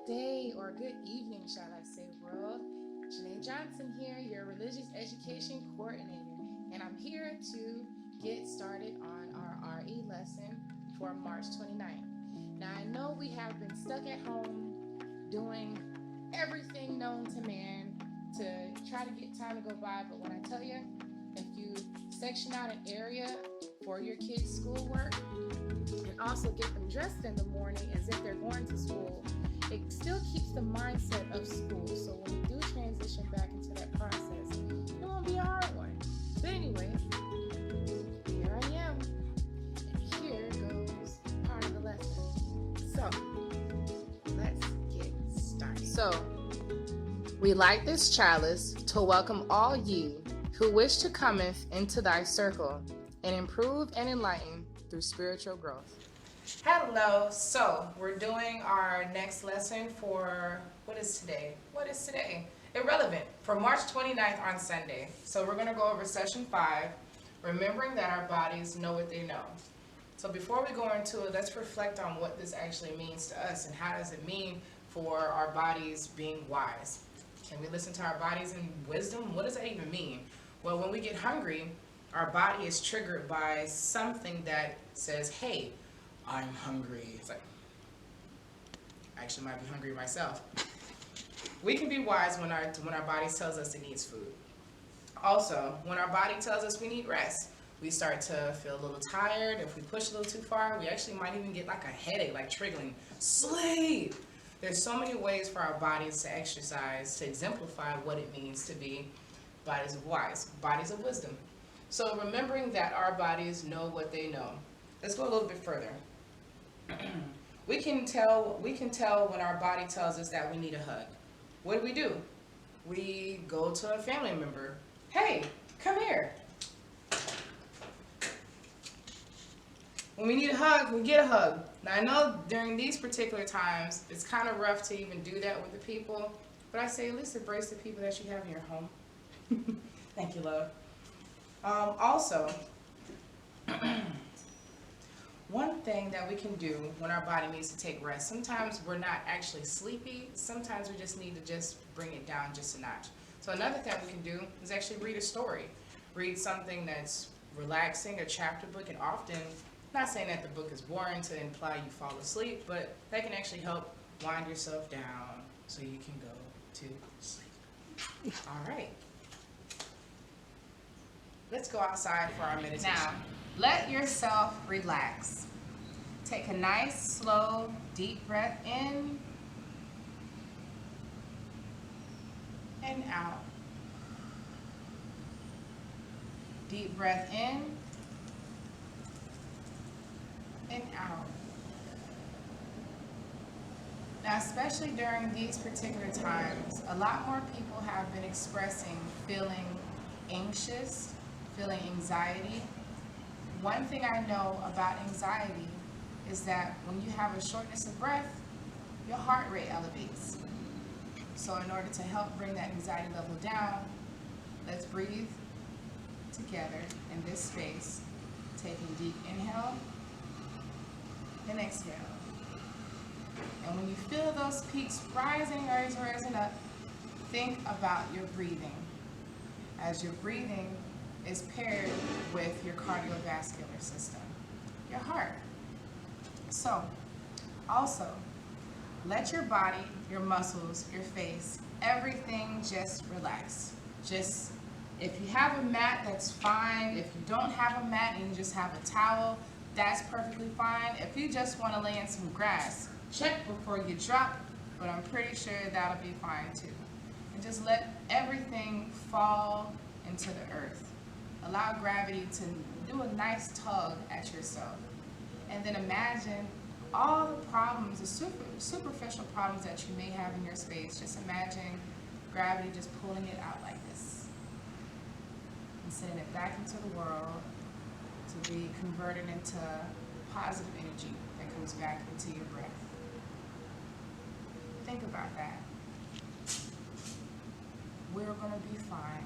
day or good evening, shall I say, world. Janae Johnson here, your religious education coordinator, and I'm here to get started on our RE lesson for March 29th. Now, I know we have been stuck at home doing everything known to man to try to get time to go by, but when I tell you, if you section out an area for your kids' schoolwork, and also get them dressed in the morning as if they're going to school, it still keeps the mindset of school. So when we do transition back into that process, it won't be a hard one. But anyway, here I am. And here goes part of the lesson. So let's get started. So we light this chalice to welcome all ye who wish to cometh into thy circle and improve and enlighten through spiritual growth. Hello, so we're doing our next lesson for, what is today? Irrelevant, for March 29th on Sunday. So we're going to go over session 5, remembering that our bodies know what they know. So before we go into it, let's reflect on what this actually means to us and how does it mean for our bodies being wise. Can we listen to our bodies in wisdom? What does that even mean? Well, when we get hungry, our body is triggered by something that says, hey, I'm hungry. It's like, I actually might be hungry myself. We can be wise when our body tells us it needs food. Also, when our body tells us we need rest, we start to feel a little tired. If we push a little too far, we actually might even get like a headache, like triggering. Sleep! There's so many ways for our bodies to exercise, to exemplify what it means to be bodies of wise, bodies of wisdom. So remembering that our bodies know what they know. Let's go a little bit further. We can tell when our body tells us that we need a hug. What do? We go to a family member. Hey, come here. When we need a hug, we get a hug. Now I know during these particular times, it's kind of rough to even do that with the people, but I say at least embrace the people that you have in your home. Thank you, love. Also, one thing that we can do when our body needs to take rest, sometimes we're not actually sleepy, sometimes we just need to just bring it down just a notch. So another thing we can do is actually read a story. Read something that's relaxing, a chapter book, and often, not saying that the book is boring to imply you fall asleep, but that can actually help wind yourself down so you can go to sleep. All right. Let's go outside for our meditation. Now, let yourself relax. Take a nice, slow, deep breath in and out. Deep breath in and out. Now, especially during these particular times, a lot more people have been expressing feeling anxious, feeling anxiety. One thing I know about anxiety is that when you have a shortness of breath, your heart rate elevates. So in order to help bring that anxiety level down, let's breathe together in this space, taking deep inhale and exhale. And when you feel those peaks rising up, think about your breathing. As your breathing is paired with your cardiovascular system, your heart. So, also, let your body, your muscles, your face, everything just relax. Just, if you have a mat, that's fine. If you don't have a mat and you just have a towel, that's perfectly fine. If you just want to lay in some grass, check before you drop, but I'm pretty sure that'll be fine too. And just let everything fall into the earth. Allow gravity to do a nice tug at yourself. And then imagine all the problems, the superficial problems that you may have in your space. Just imagine gravity just pulling it out like this and sending it back into the world to be converted into positive energy that comes back into your breath. Think about that. We're going to be fine.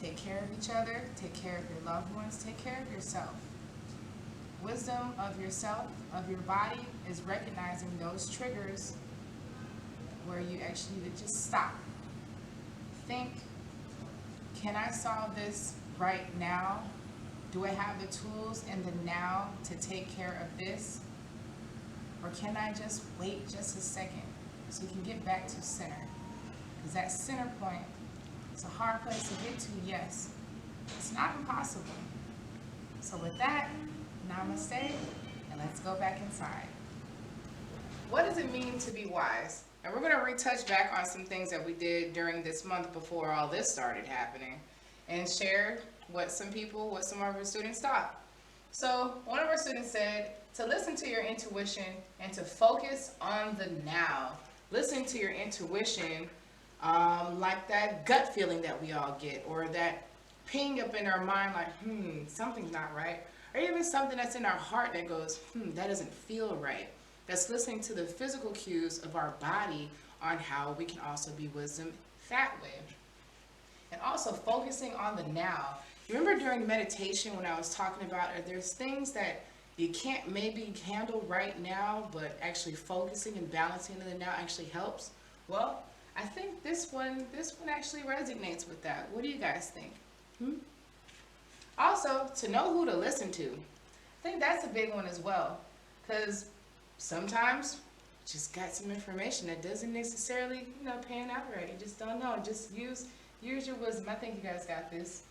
Take care of each other, take care of your loved ones, take care of yourself. Wisdom of yourself, of your body, is recognizing those triggers where you actually need to just stop. Think, can I solve this right now? Do I have the tools in the now to take care of this? Or can I just wait just a second so you can get back to center? Because that center point, it's a hard place to get to, yes. It's not impossible. So with that, namaste, and let's go back inside. What does it mean to be wise? And we're going to retouch back on some things that we did during this month before all this started happening, and share what some of our students thought. So one of our students said to listen to your intuition and to focus on the now. Listen to your intuition, like that gut feeling that we all get, or that ping up in our mind like, something's not right. Or even something that's in our heart that goes, that doesn't feel right. That's listening to the physical cues of our body on how we can also be wisdom that way. And also focusing on the now. You remember during meditation when I was talking about there's things that you can't maybe handle right now, but actually focusing and balancing in the now actually helps? Well, I think this one actually resonates with that. What do you guys think? Also, to know who to listen to. I think that's a big one as well, because sometimes you just got some information that doesn't necessarily, pan out right. You just don't know. Just use your wisdom. I think you guys got this.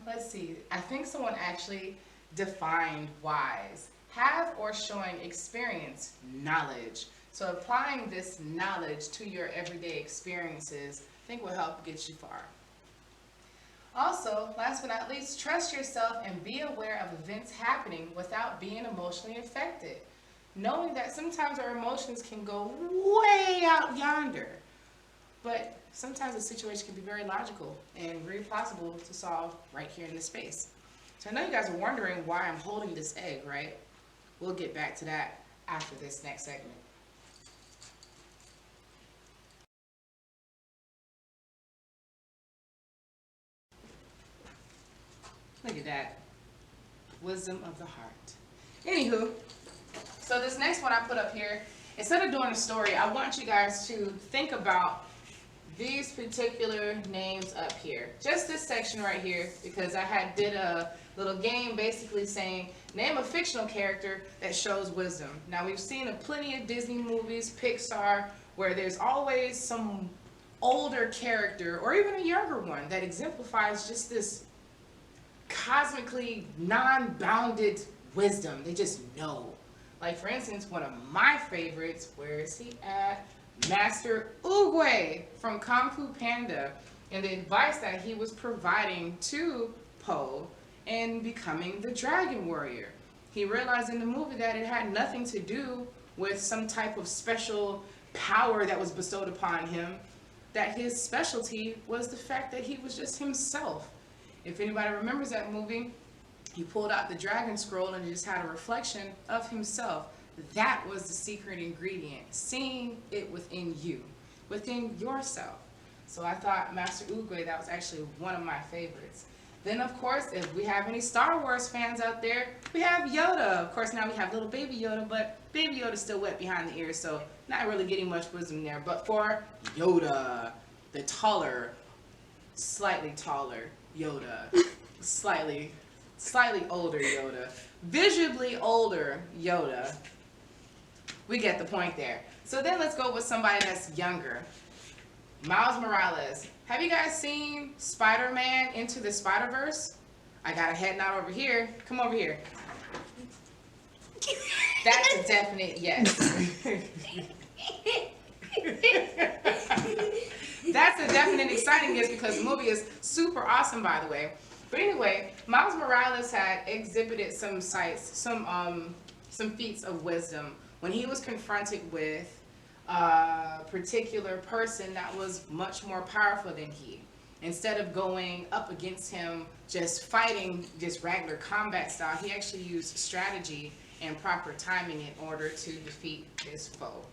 Let's see. I think someone actually defined wise. Have or showing experience, knowledge. So applying this knowledge to your everyday experiences, I think will help get you far. Also, last but not least, trust yourself and be aware of events happening without being emotionally affected. Knowing that sometimes our emotions can go way out yonder, but sometimes the situation can be very logical and very possible to solve right here in this space. So I know you guys are wondering why I'm holding this egg, right? We'll get back to that after this next segment. Look at that. Wisdom of the heart. Anywho, so this next one I put up here, instead of doing a story, I want you guys to think about these particular names up here. Just this section right here, because I did a little game basically saying, name a fictional character that shows wisdom. Now we've seen plenty of Disney movies, Pixar, where there's always some older character, or even a younger one, that exemplifies just this cosmically non-bounded wisdom. They just know. Like for instance, one of my favorites, where is he at? Master Oogway from Kung Fu Panda, and the advice that he was providing to Po in becoming the Dragon Warrior. He realized in the movie that it had nothing to do with some type of special power that was bestowed upon him, that his specialty was the fact that he was just himself. If anybody remembers that movie, he pulled out the dragon scroll and it just had a reflection of himself. That was the secret ingredient, seeing it within you, within yourself. So I thought Master Oogway, that was actually one of my favorites. Then of course, if we have any Star Wars fans out there, we have Yoda. Of course now we have little baby Yoda, but baby Yoda's still wet behind the ears, so not really getting much wisdom there. But for Yoda, the taller, slightly taller Yoda, slightly older Yoda, visibly older Yoda, we get the point there. So then let's go with somebody that's younger. Miles Morales. Have you guys seen Spider-Man Into the Spider-Verse? I got a head nod over here. Come over here. That's a definite yes. That's a definite exciting yes, because the movie is super awesome, by the way. But anyway, Miles Morales had exhibited some feats of wisdom when he was confronted with a particular person that was much more powerful than he. Instead of going up against him, just fighting just regular combat style, he actually used strategy and proper timing in order to defeat his foe.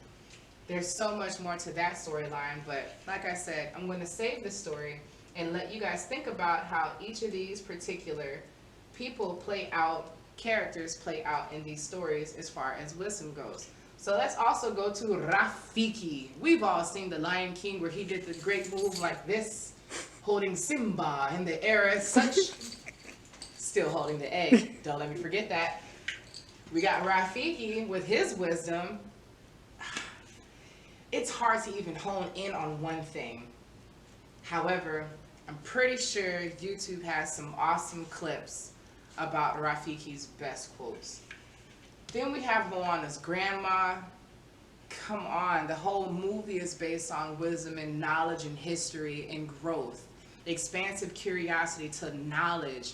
There's so much more to that storyline, but like I said, I'm going to save this story and let you guys think about how each of these particular characters play out in these stories as far as wisdom goes. So let's also go to Rafiki. We've all seen The Lion King where he did the great move like this, holding Simba in the air as such. Still holding the egg. Don't let me forget that. We got Rafiki with his wisdom. It's hard to even hone in on one thing. However, I'm pretty sure YouTube has some awesome clips about Rafiki's best quotes. Then we have Moana's grandma. Come on, the whole movie is based on wisdom and knowledge and history and growth. Expansive curiosity to knowledge.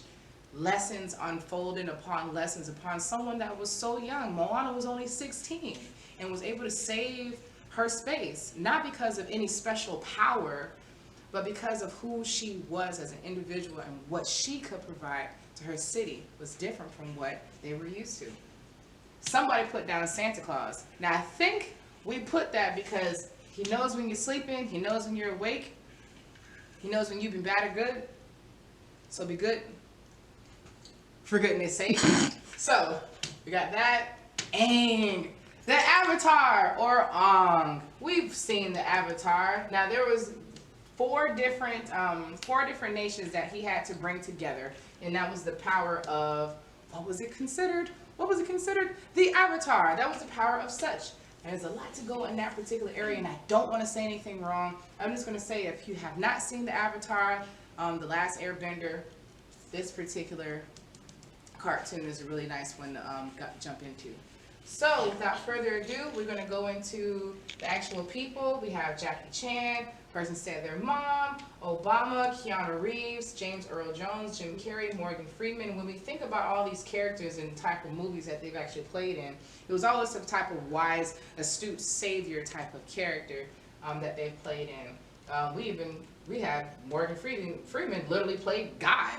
Lessons unfolding upon lessons upon someone that was so young. Moana was only 16 and was able to save her space, not because of any special power, but because of who she was as an individual and what she could provide to her city was different from what they were used to. Somebody put down Santa Claus. Now I think we put that because he knows when you're sleeping, he knows when you're awake, he knows when you've been bad or good, so be good for goodness sake. So we got that, and the Avatar or Aang. We've seen the Avatar. Now there was four different nations that he had to bring together, and that was the power of, what was it considered? The Avatar. That was the power of such. And there's a lot to go in that particular area, and I don't want to say anything wrong. I'm just going to say, if you have not seen the Avatar, The Last Airbender, this particular cartoon is a really nice one to jump into. So without further ado, we're going to go into the actual people. We have Jackie Chan, person said their mom, Obama, Keanu Reeves, James Earl Jones, Jim Carrey, Morgan Freeman. When we think about all these characters and type of movies that they've actually played in, it was always some type of wise, astute savior type of character that they've played in. We have Morgan Freeman literally played God.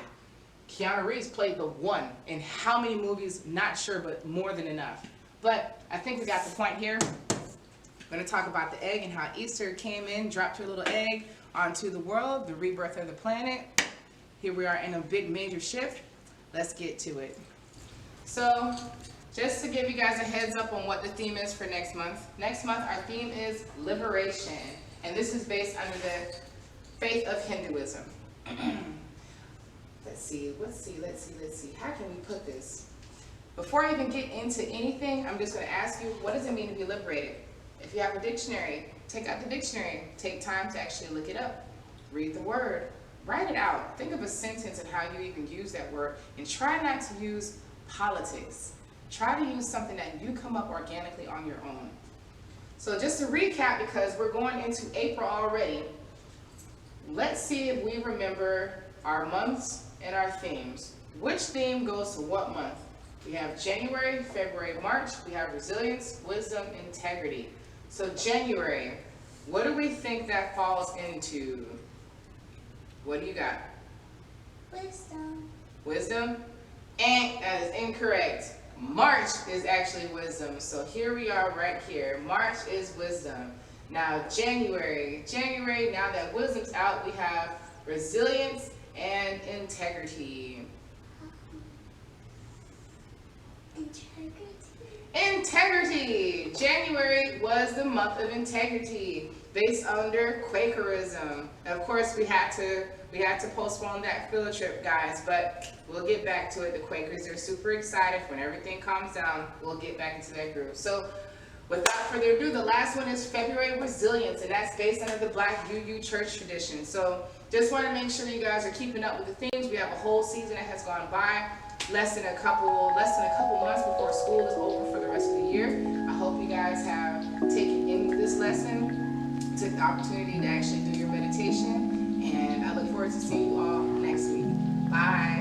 Keanu Reeves played the one. In how many movies? Not sure, but more than enough. But I think we got the point here. I'm going to talk about the egg and how Easter came in, dropped her little egg onto the world, the rebirth of the planet. Here we are in a big major shift. Let's get to it. So just to give you guys a heads up on what the theme is for next month. Next month our theme is liberation. And this is based under the faith of Hinduism. Let's see. How can we put this? Before I even get into anything, I'm just going to ask you, what does it mean to be liberated? If you have a dictionary, take out the dictionary. Take time to actually look it up. Read the word. Write it out. Think of a sentence and how you even use that word. And try not to use politics. Try to use something that you come up organically on your own. So just to recap, because we're going into April already, let's see if we remember our months and our themes. Which theme goes to what month? We have January, February, March. We have resilience, wisdom, integrity. So January, what do we think that falls into? What do you got? Wisdom. Wisdom? And that is incorrect. March is actually wisdom. So here we are right here. March is wisdom. Now January, now that wisdom's out, we have resilience and integrity. Integrity. January was the month of integrity, based under Quakerism. Of course, we had to postpone that field trip, guys, but we'll get back to it. The Quakers are super excited. When everything calms down, we'll get back into that groove. So without further ado, the last one is February resilience, and that's based under the Black UU church tradition. So just want to make sure you guys are keeping up with the themes. We have a whole season that has gone by. Less than a couple months before school is over for the rest of the year. I hope you guys have taken in this lesson, took the opportunity to actually do your meditation, and I look forward to seeing you all next week. Bye.